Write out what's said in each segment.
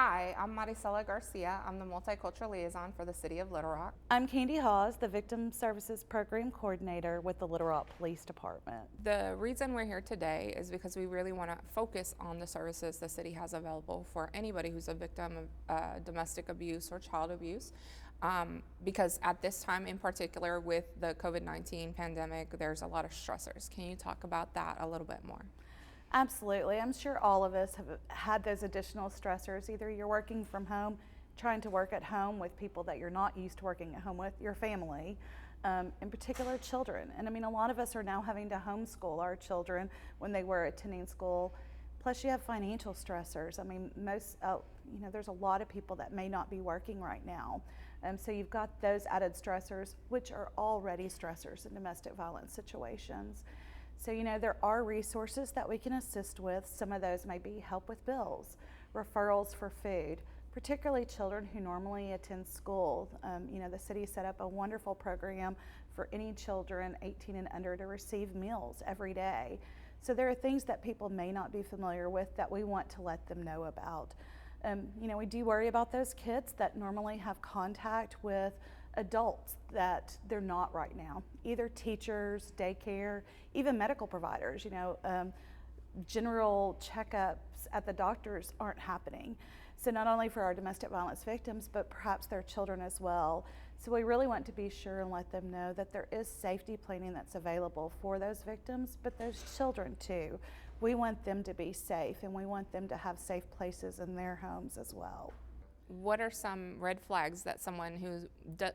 Hi, I'm Maricela Garcia. I'm the Multicultural Liaison for the City of Little Rock. I'm Candy Hawes, the Victim Services Program Coordinator with the Little Rock Police Department. The reason we're here today is because we really want to focus on the services the city has available for anybody who's a victim of domestic abuse or child abuse. Because at this time in particular with the COVID-19 pandemic, there's a lot of stressors. Can you talk about that a little bit more? Absolutely. I'm sure all of us have had those additional stressors. Either you're working from home, trying to work at home with people that you're not used to working at home with, your family, in particular children. And I mean, a lot of us are now having to homeschool our children when they were attending school. Plus you have financial stressors. I mean, there's a lot of people that may not be working right now. So you've got those added stressors, which are already stressors in domestic violence situations. So, there are resources that we can assist with. Some of those may be help with bills, referrals for food, particularly children who normally attend school. The city set up a wonderful program for any children 18 and under to receive meals every day. So there are things that people may not be familiar with that we want to let them know about. We do worry about those kids that normally have contact with adults that they're not right now, either teachers, daycare, even medical providers. General checkups at the doctors aren't happening. So not only for our domestic violence victims, but perhaps their children as well. So we really want to be sure and let them know that there is safety planning that's available for those victims, but those children too. We want them to be safe, and we want them to have safe places in their homes as well. What are some red flags that someone who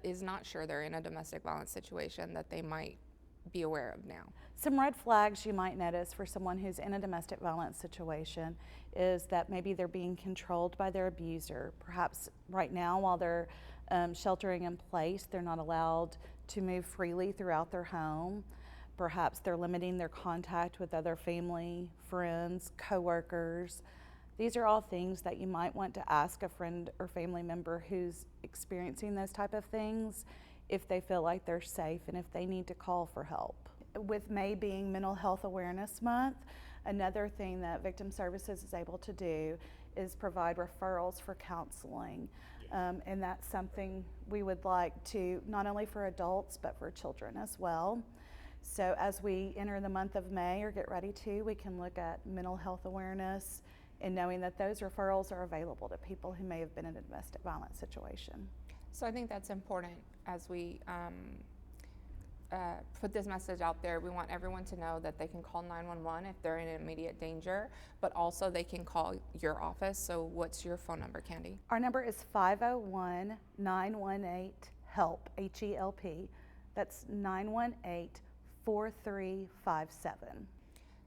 is not sure they're in a domestic violence situation that they might be aware of now? Some red flags you might notice for someone who's in a domestic violence situation is that maybe they're being controlled by their abuser. Perhaps right now, while they're sheltering in place, they're not allowed to move freely throughout their home. Perhaps they're limiting their contact with other family, friends, coworkers. These are all things that you might want to ask a friend or family member who's experiencing those type of things if they feel like they're safe and if they need to call for help. With May being Mental Health Awareness Month, another thing that Victim Services is able to do is provide referrals for counseling. And that's something we would like to, not only for adults, but for children as well. So as we enter the month of May or get ready to, we can look at mental health awareness and knowing that those referrals are available to people who may have been in a domestic violence situation. So I think that's important as we put this message out there. We want everyone to know that they can call 911 if they're in immediate danger, but also they can call your office. So what's your phone number, Candy? Our number is 501-918-HELP, H-E-L-P. That's 918-4357.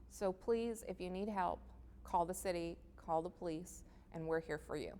So please, if you need help, call the city, call the police, and we're here for you.